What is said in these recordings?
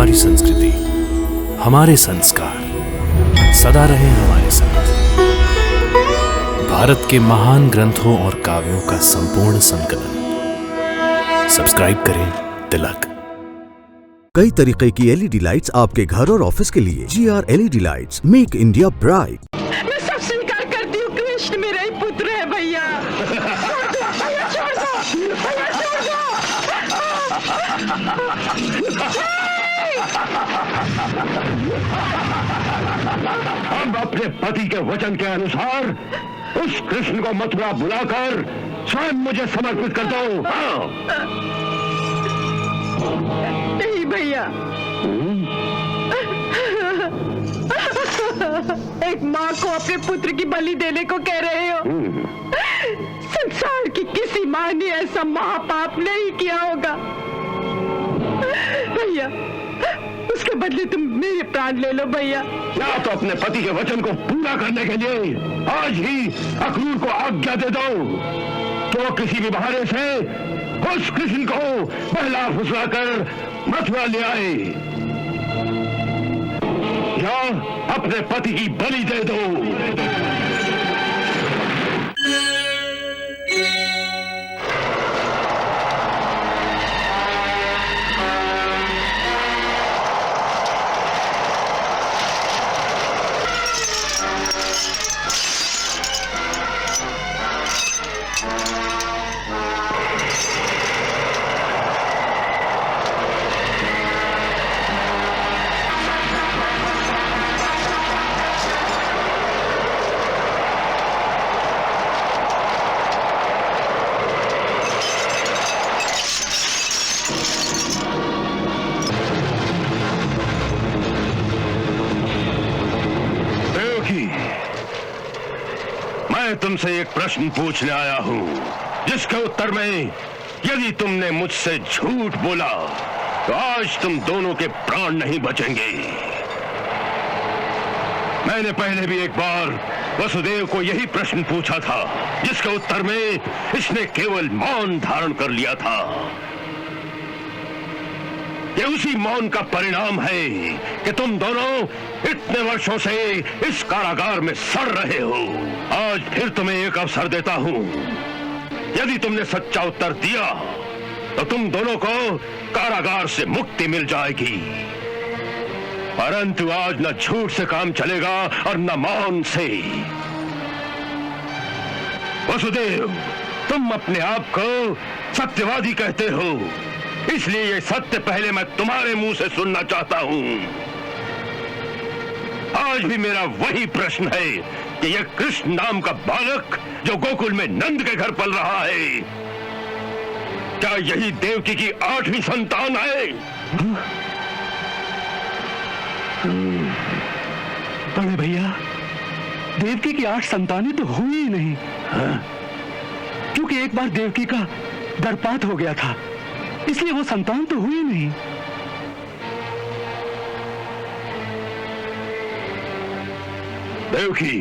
हमारी संस्कृति, हमारे संस्कार सदा रहे हमारे साथ। भारत के महान ग्रंथों और काव्यों का संपूर्ण संकलन। सब्सक्राइब करें तिलक। कई तरीके की एलईडी लाइट्स आपके घर और ऑफिस के लिए। GR LED lights, make India bright. मैं सब स्वीकार करती हूँ, कृष्ण मेरा ही पुत्र है भैया। भैया छोड़ दो, भैया छोड़ दो। अब अपने पति के वचन के अनुसार उस कृष्ण को मथुरा बुलाकर स्वयं मुझे समर्पित कर दो। नहीं भैया, एक माँ को अपने पुत्र की बलि देने को कह रहे हो? संसार की किसी माँ ने ऐसा महापाप नहीं किया होगा। भैया, उसके बदले तुम मेरे प्राण ले लो भैया। या तो अपने पति के वचन को पूरा करने के लिए आज ही अक्रूर को आज्ञा दे दो कि वो किसी भी बहाने से उस कृष्ण को बहला फुसला कर मथुरा ले आए, या अपने पति की बलि दे दो। मैं तुमसे एक प्रश्न पूछने आया हूं, जिसके उत्तर में यदि तुमने मुझसे झूठ बोला तो आज तुम दोनों के प्राण नहीं बचेंगे। मैंने पहले भी एक बार वसुदेव को यही प्रश्न पूछा था, जिसके उत्तर में इसने केवल मौन धारण कर लिया था। ये उसी मौन का परिणाम है कि तुम दोनों इतने वर्षों से इस कारागार में सड़ रहे हो। आज फिर तुम्हें एक अवसर देता हूं। यदि तुमने सच्चा उत्तर दिया तो तुम दोनों को कारागार से मुक्ति मिल जाएगी, परंतु आज न झूठ से काम चलेगा और न मौन से। वसुदेव, तुम अपने आप को सत्यवादी कहते हो, इसलिए ये सत्य पहले मैं तुम्हारे मुंह से सुनना चाहता हूं। आज भी मेरा वही प्रश्न है कि यह कृष्ण नाम का बालक जो गोकुल में नंद के घर पल रहा है, क्या यही देवकी की 8वीं संतान है? बड़े भैया, देवकी की 8 संतानें तो हुई ही नहीं। क्योंकि एक बार देवकी का गर्भपात हो गया था, इसलिए वो संतान तो हुई नहीं। देवकी,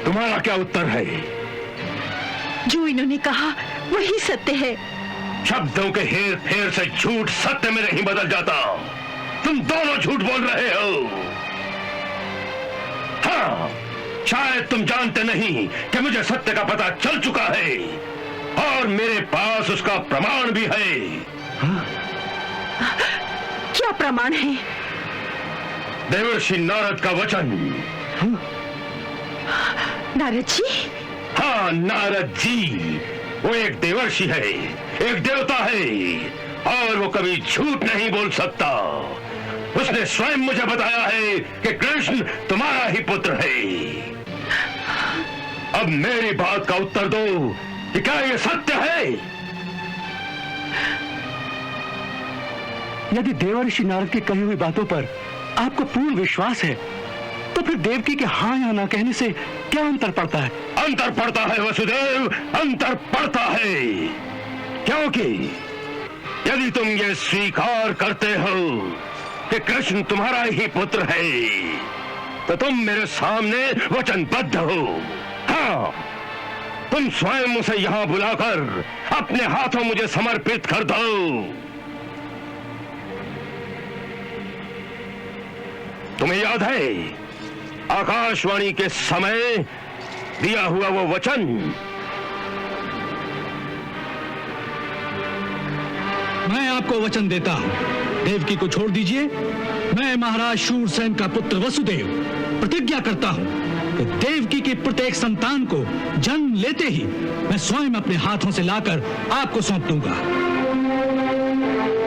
तुम्हारा क्या उत्तर है? जो इन्होंने कहा वही सत्य है। शब्दों के हेर फेर से झूठ सत्य में नहीं बदल जाता। तुम दोनों झूठ बोल रहे हो। हाँ, शायद तुम जानते नहीं कि मुझे सत्य का पता चल चुका है और मेरे पास उसका प्रमाण भी है। क्या प्रमाण है? देवर्षि नारद का वचन। नारद जी? हाँ, नारद जी। वो एक देवर्षि है, एक देवता है, और वो कभी झूठ नहीं बोल सकता। उसने स्वयं मुझे बताया है कि कृष्ण तुम्हारा ही पुत्र है। अब मेरी बात का उत्तर दो कि क्या ये सत्य है? यदि देवर्षि नारद की कही हुई बातों पर आपको पूर्ण विश्वास है, तो फिर देवकी के हाँ या ना कहने से क्या अंतर पड़ता है? अंतर पड़ता है वसुदेव, अंतर पड़ता है। क्योंकि यदि तुम ये स्वीकार करते हो कि कृष्ण तुम्हारा ही पुत्र है, तो तुम मेरे सामने वचनबद्ध हो। हाँ, तुम स्वयं उसे यहां बुलाकर अपने हाथों मुझे समर्पित कर दो। तुम्हें याद है आकाशवाणी के समय दिया हुआ वो वचन? मैं आपको वचन देता हूं, देवकी को छोड़ दीजिए। मैं महाराज शूरसेन का पुत्र वसुदेव प्रतिज्ञा करता हूं कि देवकी की प्रत्येक संतान को जन्म लेते ही मैं स्वयं अपने हाथों से लाकर आपको सौंप दूंगा।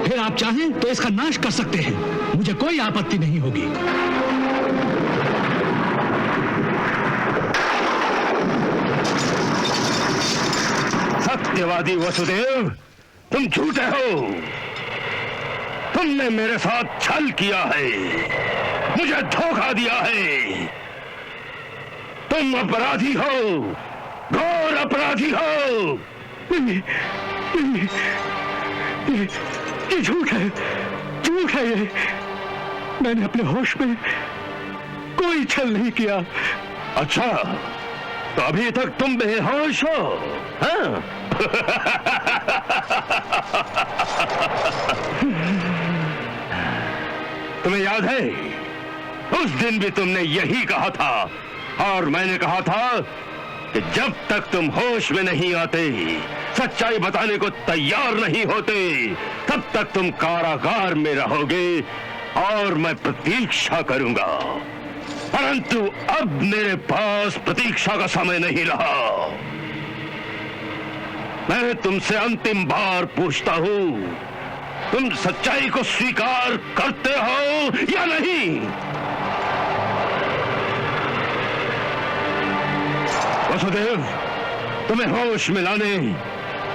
फिर आप चाहें तो इसका नाश कर सकते हैं, मुझे कोई आपत्ति नहीं होगी। सत्यवादी वसुदेव, तुम झूठे हो। तुमने मेरे साथ छल किया है, मुझे धोखा दिया है। तुम अपराधी हो, घोर अपराधी हो। ये झूठ है, झूठ है ये। मैंने अपने होश में कोई छल नहीं किया। अच्छा, तो अभी तक तुम बेहोश हो? हाँ? तुम्हें याद है उस दिन भी तुमने यही कहा था, और मैंने कहा था कि जब तक तुम होश में नहीं आते, सच्चाई बताने को तैयार नहीं होते, तब तक तुम कारागार में रहोगे और मैं प्रतीक्षा करूंगा। परंतु अब मेरे पास प्रतीक्षा का समय नहीं रहा। मैं तुमसे अंतिम बार पूछता हूं, तुम सच्चाई को स्वीकार करते हो या नहीं? वसुदेव, तुम्हें होश में लाने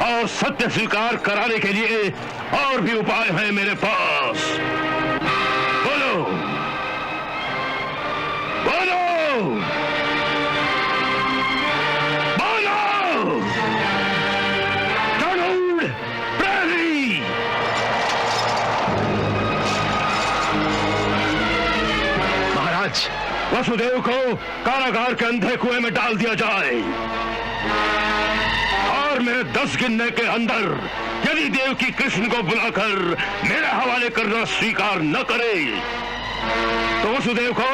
और सत्य स्वीकार कराने के लिए और भी उपाय है मेरे पास। बोलो, बोलो, बोलो। गरुड़ प्रहरी। महाराज, वसुदेव को कारागार के अंधे कुएं में डाल दिया जाए, और मेरे 10 गिनने के अंदर यदि देवकी कृष्ण को बुलाकर मेरे हवाले करना स्वीकार न करे, तो वसुदेव को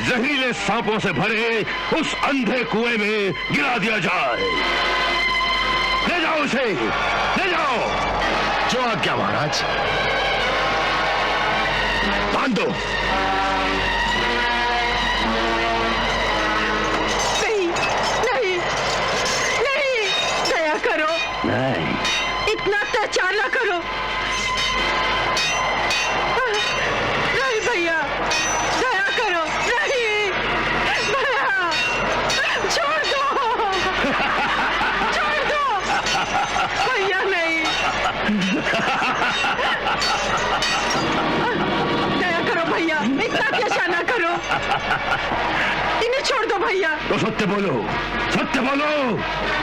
जहरीले सांपों से भरे उस अंधे कुएं में गिरा दिया जाए। ले जाओ उसे, ले जाओ। जो आज्ञा महाराज। बांध दो। नहीं, नहीं, नहीं, दया करो। नहीं, इतना अत्याचार ना करो। नहीं भैया, दया करो। नहीं भैया, छोड़ दो, छोड़ दो भैया। नहीं, दया करो भैया, इतना अत्याचार ना करो। इन्हें छोड़ दो भैया। तो सत्य बोलो, सत्य बोलो।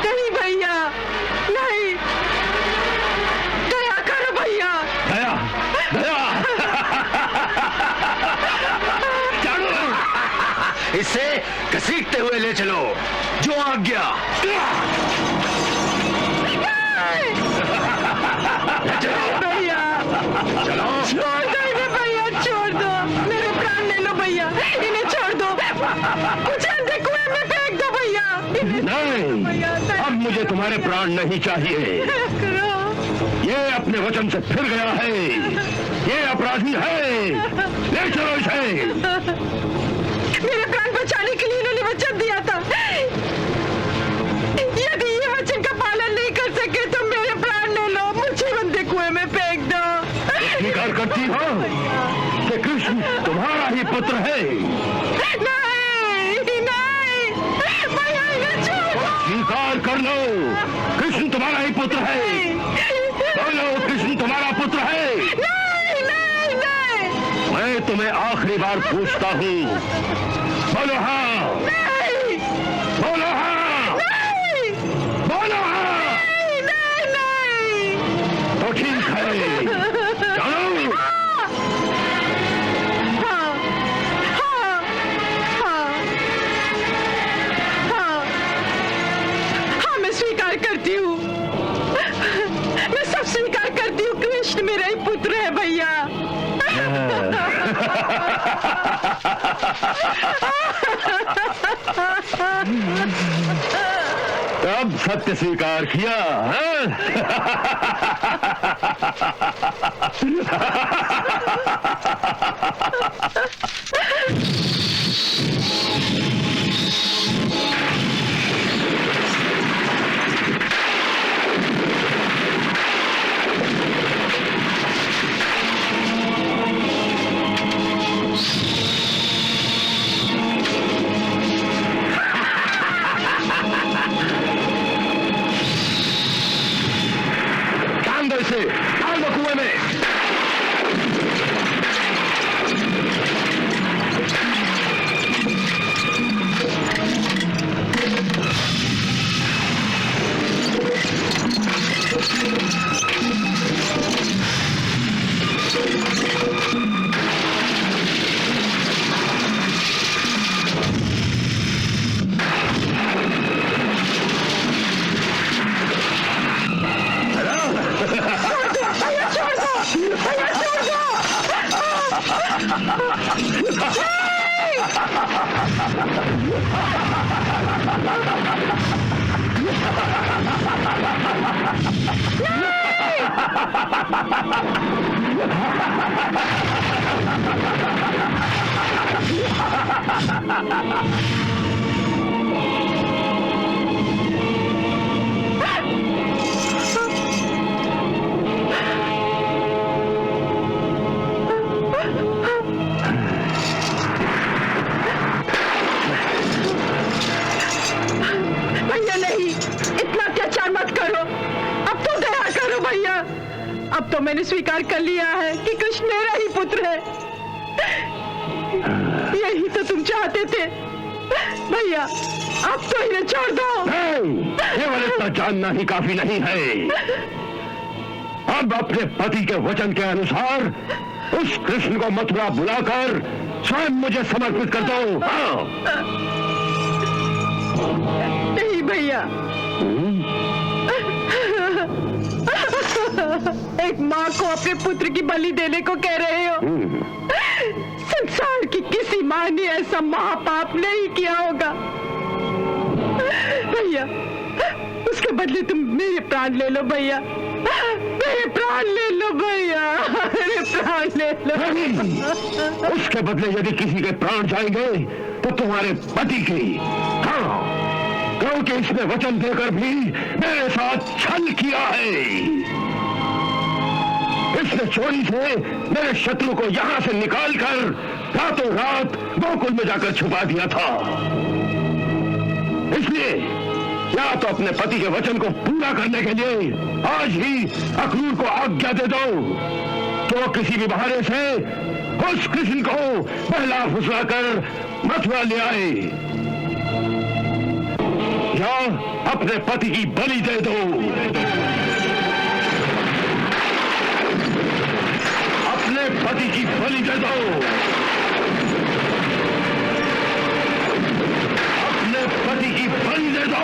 नहीं भैया, नहीं, दया करो भैया। दया, दया। इसे घसीटते हुए ले चलो। जो आज्ञा। भैया चलो। छोड़ दो इन्हें भैया, छोड़ दो। मेरे प्राण ले लो भैया, इन्हें छोड़ दो। मुझे अंधे कुएं में फेंक दो भैया। नहीं, भैया, अब मुझे तुम्हारे प्राण नहीं चाहिए। दया करो। ये अपने वचन से फिर गया है, ये अपराधी है। ले चलो इसे। मेरे प्राण बचाने के लिए इन्होंने वचन दिया था। यदि ये वचन का पालन नहीं कर सके तो मेरे प्राण ले लो, मुझे अंधे कुएं में फेंक दो। स्वीकार करती हो कि कृष्ण तुम्हारा ही पुत्र है? नहीं, नहीं, भैया इन्हें छोड़ो। स्वीकार कर लो, कृष्ण तुम्हारा ही पुत्र है। बोलो, कृष्ण तुम्हारा पुत्र है? नहीं, नहीं, नहीं, मैं तुम्हें आखिरी बार पूछता हूँ, बोलो हाँ, नहीं, बोलो हाँ, नहीं, बोलो हाँ। नहीं, नहीं, तो ठीक है, चलो। हाँ, हाँ, हाँ, हाँ, हाँ, मैं स्वीकार करती हूँ। मैं सब स्वीकार करती हूँ। कृष्ण मेरा ही पुत्र है भैया। अब सत्य स्वीकार किया, हाँ? से डाल दो कुएं में। अब तो मैंने स्वीकार कर लिया है कि कृष्ण मेरा ही पुत्र है। यही तो तुम चाहते थे भैया, अब तो इन्हें छोड़ दो। केवल इतना जानना ही काफी नहीं है। अब अपने पति के वचन के अनुसार उस कृष्ण को मथुरा बुलाकर स्वयं मुझे समर्पित कर दो। हाँ। नहीं भैया, एक माँ को अपने पुत्र की बलि देने को कह रहे हो। संसार की किसी माँ ने ऐसा महापाप नहीं किया होगा। भैया, उसके बदले तुम मेरे प्राण ले लो भैया, मेरे प्राण ले लो भैया, मेरे प्राण ले लो। उसके बदले यदि किसी के प्राण जाएंगे तो तुम्हारे पति के। हाँ, क्योंकि इसने वचन देकर भी मेरे साथ छल किया है। इसने चोरी से मेरे शत्रु को यहां से निकालकर रातों रात गोकुल में जाकर छुपा दिया था। इसलिए या तो अपने पति के वचन को पूरा करने के लिए आज ही अक्रूर को आज्ञा दे दो कि वो किसी भी बहाने से उस कृष्ण को बहला फुसला कर मथुरा ले आए, या अपने पति की बलि दे दो। अपने पति की बलि दे दो। अपने पति की बलि दे दो।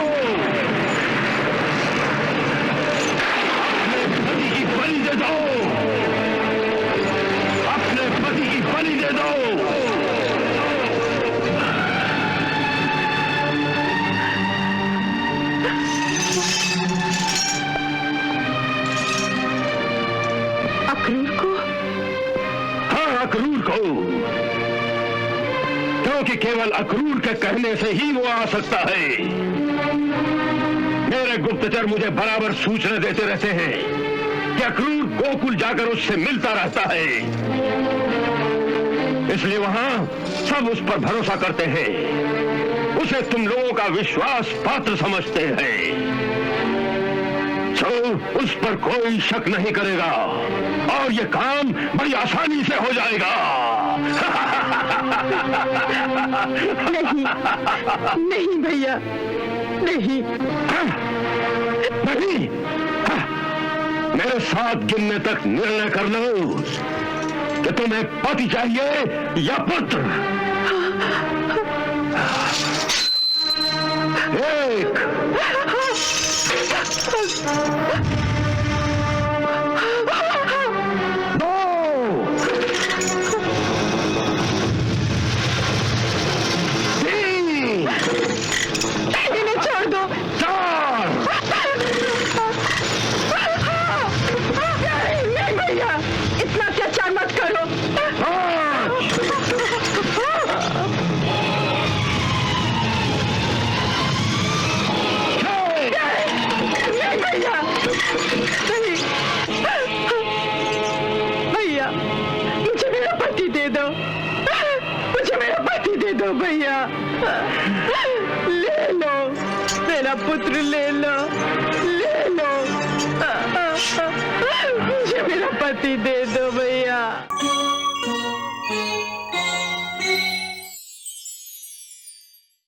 अपने पति की बलि दे दो। अपने पति की बलि दे दो। अक्रूर को? हाँ, अक्रूर को, क्योंकि केवल अक्रूर के कहने से ही वो आ सकता है। मेरे गुप्तचर मुझे बराबर सूचना देते रहते हैं कि अक्रूर गोकुल जाकर उससे मिलता रहता है, इसलिए वहां सब उस पर भरोसा करते हैं, उसे तुम लोगों का विश्वास पात्र समझते हैं। तो उस पर कोई शक नहीं करेगा और ये काम बड़ी आसानी से हो जाएगा। नहीं, नहीं भैया, नहीं। नहीं, मेरे साथ गिनने तक निर्णय कर लो कि तुम्हें पति चाहिए या पुत्र। 1 2 मेरा पुत्र ले लो, ले लो। मुझे मेरा पति दे दो भैया।